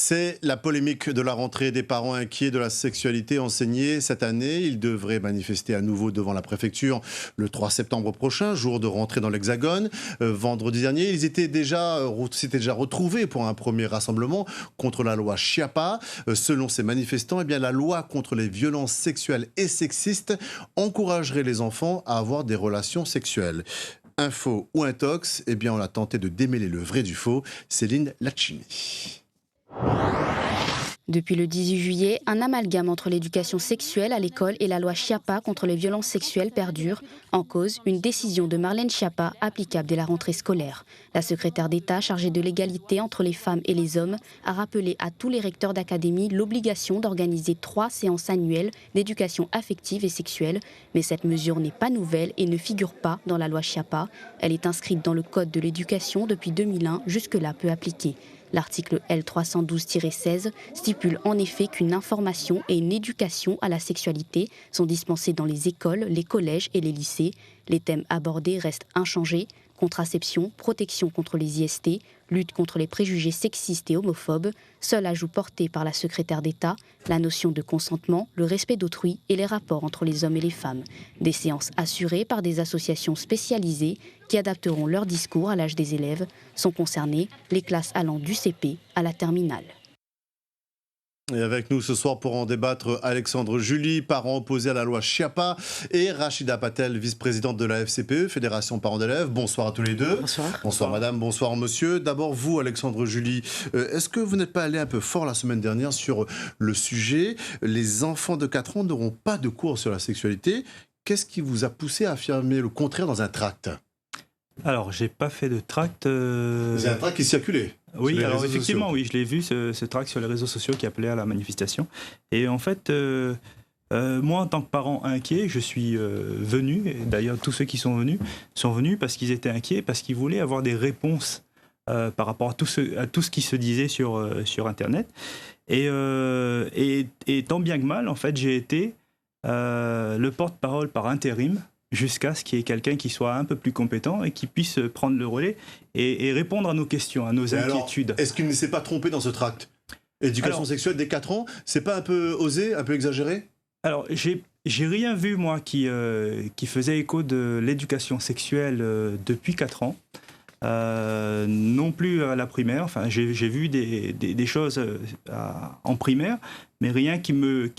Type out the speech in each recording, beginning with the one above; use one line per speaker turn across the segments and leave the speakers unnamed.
C'est la polémique de la rentrée des parents inquiets de la sexualité enseignée cette année. Ils devraient manifester à nouveau devant la préfecture le 3 septembre prochain, jour de rentrée dans l'Hexagone. Vendredi dernier, ils s'étaient déjà retrouvés pour un premier rassemblement contre la loi Chiappa. Selon ces manifestants, la loi contre les violences sexuelles et sexistes encouragerait les enfants à avoir des relations sexuelles. Info ou intox, on a tenté de démêler le vrai du faux. Céline Lacchini.
Depuis le 18 juillet, un amalgame entre l'éducation sexuelle à l'école et la loi Chiappa contre les violences sexuelles perdure. En cause, une décision de Marlène Schiappa applicable dès la rentrée scolaire. La secrétaire d'État chargée de l'égalité entre les femmes et les hommes a rappelé à tous les recteurs d'académie l'obligation d'organiser 3 séances annuelles d'éducation affective et sexuelle. Mais cette mesure n'est pas nouvelle et ne figure pas dans la loi Chiappa. Elle est inscrite dans le Code de l'éducation depuis 2001, jusque-là peu appliquée. L'article L312-16 stipule en effet qu'une information et une éducation à la sexualité sont dispensées dans les écoles, les collèges et les lycées. Les thèmes abordés restent inchangés: contraception, protection contre les IST, lutte contre les préjugés sexistes et homophobes. Seul ajout porté par la secrétaire d'État, la notion de consentement, le respect d'autrui et les rapports entre les hommes et les femmes. Des séances assurées par des associations spécialisées qui adapteront leur discours à l'âge des élèves. Sont concernées les classes allant du CP à la terminale.
Et avec nous ce soir pour en débattre, Alexandre Julie, parent opposé à la loi Chiappa, et Rachida Patel, vice-présidente de la FCPE, Fédération Parents d'élèves. Bonsoir à tous les deux.
Bonsoir.
Bonsoir madame, bonsoir monsieur. D'abord vous, Alexandre Julie, est-ce que vous n'êtes pas allé un peu fort la semaine dernière sur le sujet? Les enfants de 4 ans n'auront pas de cours sur la sexualité. Qu'est-ce qui vous a poussé à affirmer le contraire dans un tract?
Alors, j'ai pas fait de tract.
C'est un tract qui circulait.
Oui, alors effectivement, oui, je l'ai vu, ce tract sur les réseaux sociaux qui appelait à la manifestation. Et en fait, moi, en tant que parent inquiet, je suis venu, et d'ailleurs tous ceux qui sont venus parce qu'ils étaient inquiets, parce qu'ils voulaient avoir des réponses par rapport à tout ce qui se disait sur Internet. Et tant bien que mal, en fait, j'ai été le porte-parole par intérim, jusqu'à ce qu'il y ait quelqu'un qui soit un peu plus compétent et qui puisse prendre le relais et répondre à nos questions, à nos inquiétudes.
Alors, est-ce qu'il ne s'est pas trompé dans ce tract? Éducation sexuelle dès 4 ans, c'est pas un peu osé, un peu exagéré?
Alors, j'ai rien vu, moi, qui faisait écho de l'éducation sexuelle depuis 4 ans. Non plus à la primaire. Enfin, j'ai vu des choses en primaire, mais rien qui me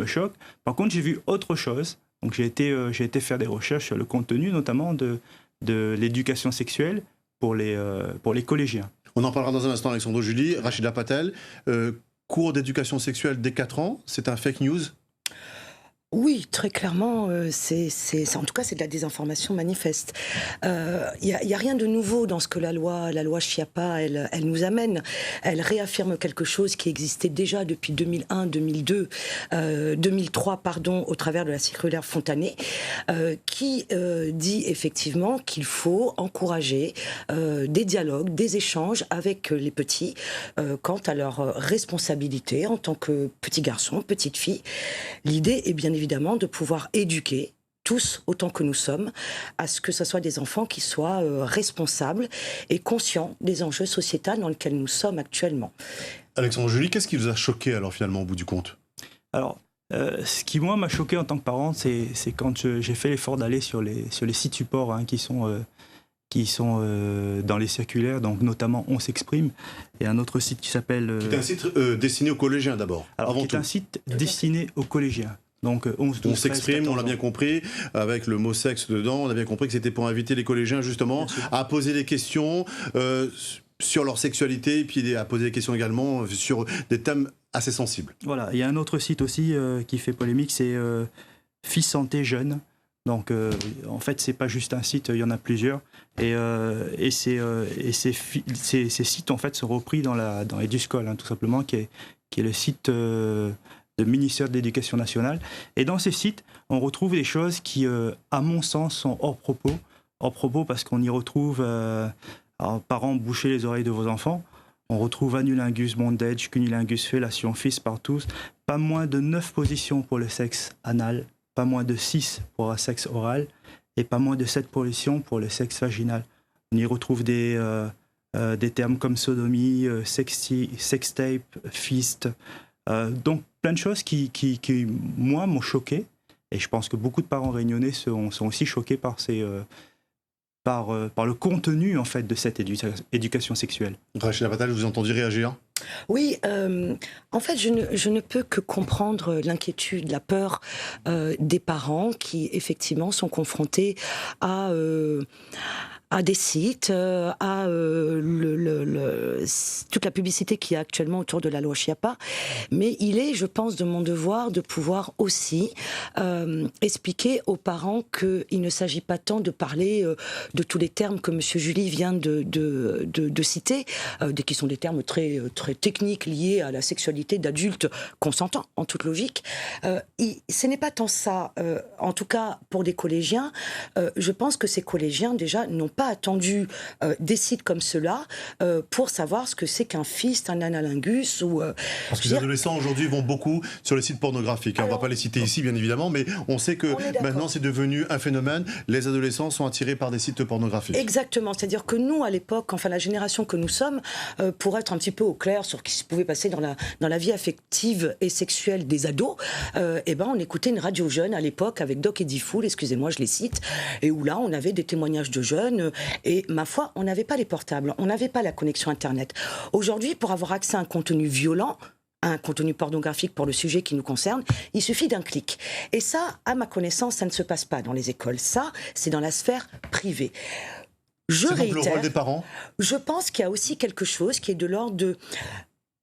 choque. Par contre, j'ai vu autre chose. Donc j'ai été faire des recherches sur le contenu, notamment de l'éducation sexuelle pour les collégiens.
On en parlera dans un instant, Alexandre Julie. Rachida Patel, cours d'éducation sexuelle dès 4 ans, c'est un fake news?
Oui, très clairement, en tout cas, c'est de la désinformation manifeste. Il y a rien de nouveau dans ce que la loi Chiappa, elle nous amène. Elle réaffirme quelque chose qui existait déjà depuis 2001, 2002, 2003, au travers de la circulaire Fontanet, qui dit effectivement qu'il faut encourager des dialogues, des échanges avec les petits quant à leur responsabilité en tant que petits garçons, petites filles. L'idée est bien évidemment de pouvoir éduquer tous, autant que nous sommes, à ce que ce soit des enfants qui soient responsables et conscients des enjeux sociétaux dans lesquels nous sommes actuellement.
Alexandre Julie, qu'est-ce qui vous a choqué alors finalement au bout du compte?
Alors, ce qui moi m'a choqué en tant que parent, c'est quand j'ai fait l'effort d'aller sur les sites supports qui sont dans les circulaires, donc notamment On s'exprime, et un autre site qui s'appelle...
Qui est un site destiné aux collégiens d'abord,
alors,
avant
qui
tout.
est un site destiné aux collégiens. Donc, on
s'exprime, on l'a bien compris, avec le mot sexe dedans, on a bien compris que c'était pour inviter les collégiens justement à poser des questions sur leur sexualité, et puis à poser des questions également sur des thèmes assez sensibles.
Voilà, il y a un autre site aussi qui fait polémique, c'est Fille Santé Jeune. Donc, en fait, c'est pas juste un site, il y en a plusieurs. Et ces sites, en fait, sont repris dans Eduscol, tout simplement, qui est le site du ministère de l'Éducation nationale. Et dans ces sites, on retrouve des choses qui, à mon sens, sont hors propos. Hors propos parce qu'on y retrouve, parents, bouchez les oreilles de vos enfants. On retrouve anulingus bondage, cunilingus fellation, fils par tous. Pas moins de 9 positions pour le sexe anal, pas moins de 6 pour un sexe oral et pas moins de 7 positions pour le sexe vaginal. On y retrouve des des termes comme sodomie, sextape, fist, donc plein de choses qui moi, m'ont choqué. Et je pense que beaucoup de parents réunionnais sont aussi choqués par le contenu en fait de cette éducation sexuelle.
Rachida Fatal, je vous ai entendu réagir.
Oui, en fait, je ne peux que comprendre l'inquiétude, la peur des parents qui, effectivement, sont confrontés à des sites, à toute la publicité qu'il y a actuellement autour de la loi Schiappa. Mais il est, je pense, de mon devoir de pouvoir aussi expliquer aux parents qu'il ne s'agit pas tant de parler de tous les termes que M. Julie vient de citer, qui sont des termes très, très techniques liés à la sexualité d'adultes consentants, en toute logique. Ce n'est pas tant ça, en tout cas pour des collégiens. Je pense que ces collégiens, déjà, n'ont pas attendu des sites comme ceux-là pour savoir ce que c'est qu'un fist, un analingus ou...
Parce que les adolescents aujourd'hui vont beaucoup sur les sites pornographiques. On ne va pas les citer ici, bien évidemment, mais on sait que maintenant c'est devenu un phénomène. Les adolescents sont attirés par des sites pornographiques.
Exactement. C'est-à-dire que nous, à l'époque, enfin la génération que nous sommes, pour être un petit peu au clair sur ce qui se pouvait passer dans la vie affective et sexuelle des ados, on écoutait une radio jeune à l'époque avec Doc et Diffoul, excusez-moi, je les cite, et où là, on avait des témoignages de jeunes. Et ma foi, on n'avait pas les portables, on n'avait pas la connexion Internet. Aujourd'hui, pour avoir accès à un contenu violent, à un contenu pornographique pour le sujet qui nous concerne, il suffit d'un clic. Et ça, à ma connaissance, ça ne se passe pas dans les écoles. Ça, c'est dans la sphère privée.
C'est donc le rôle des parents ?
Je pense qu'il y a aussi quelque chose qui est de l'ordre de...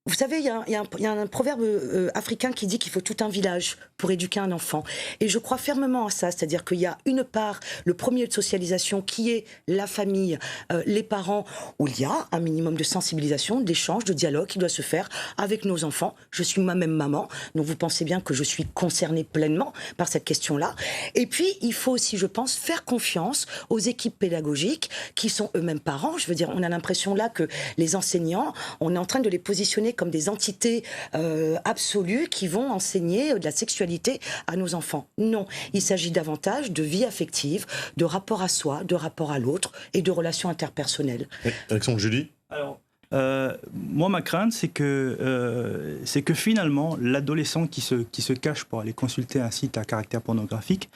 Vous savez, il y a un proverbe africain qui dit qu'il faut tout un village pour éduquer un enfant. Et je crois fermement à ça, c'est-à-dire qu'il y a une part, le premier lieu de socialisation, qui est la famille, les parents, où il y a un minimum de sensibilisation, d'échange, de dialogue qui doit se faire avec nos enfants. Je suis moi-même maman, donc vous pensez bien que je suis concernée pleinement par cette question-là. Et puis, il faut aussi, je pense, faire confiance aux équipes pédagogiques qui sont eux-mêmes parents. Je veux dire, on a l'impression là que les enseignants, on est en train de les positionner comme des entités absolues qui vont enseigner de la sexualité à nos enfants. Non, il s'agit davantage de vie affective, de rapport à soi, de rapport à l'autre et de relations interpersonnelles.
Alexandre Julie ?
Alors, moi, ma crainte, c'est que finalement, l'adolescent qui se cache pour aller consulter un site à caractère pornographique,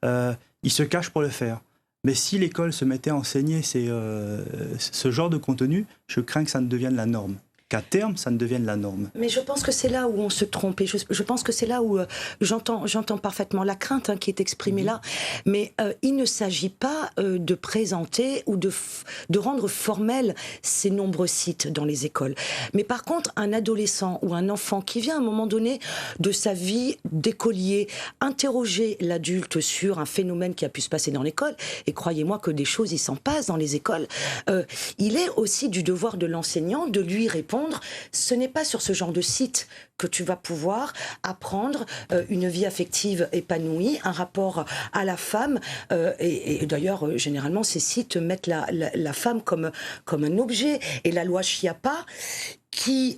il se cache pour le faire. Mais si l'école se mettait à enseigner ce genre de contenu, je crains que ça ne devienne la norme. Qu'à terme, ça ne devienne la norme.
Mais je pense que c'est là où on se trompe. Et je pense que c'est là où j'entends parfaitement la crainte qui est exprimée là. Mais il ne s'agit pas de présenter ou de rendre formels ces nombreux sites dans les écoles. Mais par contre, un adolescent ou un enfant qui vient à un moment donné de sa vie d'écolier interroger l'adulte sur un phénomène qui a pu se passer dans l'école, et croyez-moi que des choses, il s'en passe dans les écoles, il est aussi du devoir de l'enseignant de lui répondre. Ce n'est pas sur ce genre de site que tu vas pouvoir apprendre une vie affective épanouie, un rapport à la femme. Et d'ailleurs, généralement, ces sites mettent la femme comme un objet. Et la loi Schiappa,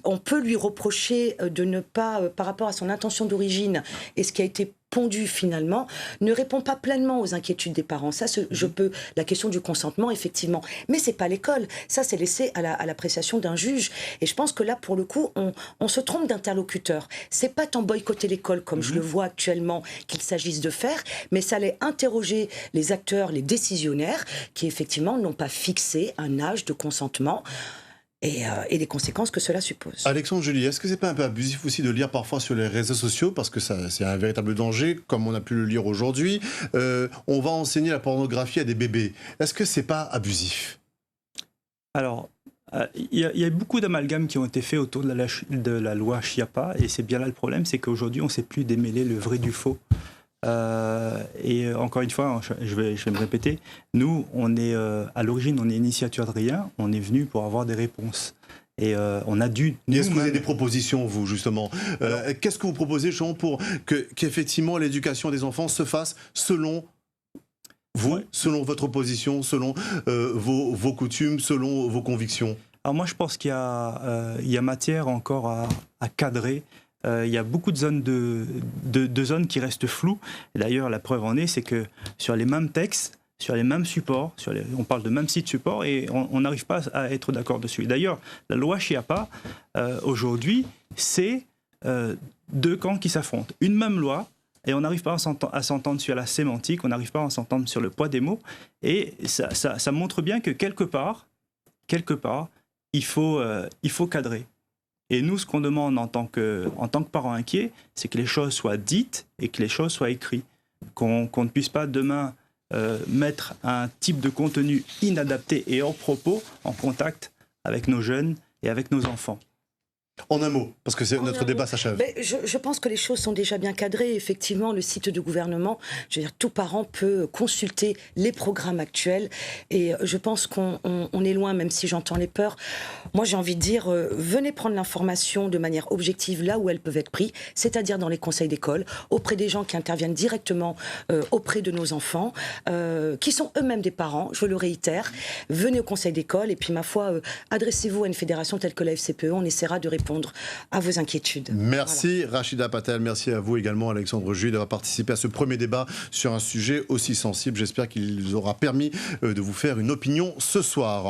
on peut lui reprocher de ne pas, par rapport à son intention d'origine et ce qui a été pondu finalement, ne répond pas pleinement aux inquiétudes des parents. Ça, la question du consentement, effectivement. Mais c'est pas l'école. Ça, c'est laissé à l'appréciation d'un juge. Et je pense que là, pour le coup, on se trompe d'interlocuteur. C'est pas tant boycotter l'école, comme je le vois actuellement, qu'il s'agisse de faire, mais ça allait interroger les acteurs, les décisionnaires, qui effectivement n'ont pas fixé un âge de consentement. Et les conséquences que cela suppose.
Alexandre Julie, est-ce que c'est pas un peu abusif aussi de lire parfois sur les réseaux sociaux, parce que c'est un véritable danger, comme on a pu le lire aujourd'hui, on va enseigner la pornographie à des bébés. Est-ce que c'est pas abusif ?
Alors, il y a beaucoup d'amalgames qui ont été faits autour de la loi Schiappa, et c'est bien là le problème, c'est qu'aujourd'hui on ne sait plus démêler le vrai du faux. Et encore une fois, je vais me répéter, nous, on est à l'origine, on est initiateur de rien, on est venu pour avoir des réponses. Et on a dû...
Est-ce que vous avez des propositions, vous, justement ? Qu'est-ce que vous proposez, Jean, pour qu'effectivement l'éducation des enfants se fasse selon vous, selon votre position, selon vos coutumes, selon vos convictions ?
Alors moi, je pense qu'il y a matière encore à cadrer. Il y a beaucoup de zones de zones qui restent floues. Et d'ailleurs, la preuve en est, c'est que sur les mêmes textes, sur les mêmes supports, on parle de même site support, et on n'arrive pas à être d'accord dessus. D'ailleurs, la loi Schiappa, aujourd'hui, c'est deux camps qui s'affrontent. Une même loi, et on n'arrive pas à s'entendre sur la sémantique, on n'arrive pas à s'entendre sur le poids des mots, et ça montre bien que quelque part, il faut cadrer. Et nous, ce qu'on demande en tant que parents inquiets, c'est que les choses soient dites et que les choses soient écrites. Qu'on ne puisse pas demain mettre un type de contenu inadapté et hors propos en contact avec nos jeunes et avec nos enfants.
En un mot, parce que notre débat s'achève.
Je pense que les choses sont déjà bien cadrées. Effectivement, le site du gouvernement, je veux dire, tout parent peut consulter les programmes actuels. Et je pense qu'on est loin, même si j'entends les peurs. Moi, j'ai envie de dire, venez prendre l'information de manière objective là où elles peuvent être prises, c'est-à-dire dans les conseils d'école, auprès des gens qui interviennent directement auprès de nos enfants, qui sont eux-mêmes des parents, je le réitère. Venez au conseil d'école et puis, ma foi, adressez-vous à une fédération telle que la FCPE. On essaiera de répondre à vos inquiétudes.
Merci Rachida Patel, merci à vous également Alexandre Juy d'avoir participé à ce premier débat sur un sujet aussi sensible. J'espère qu'il vous aura permis de vous faire une opinion ce soir.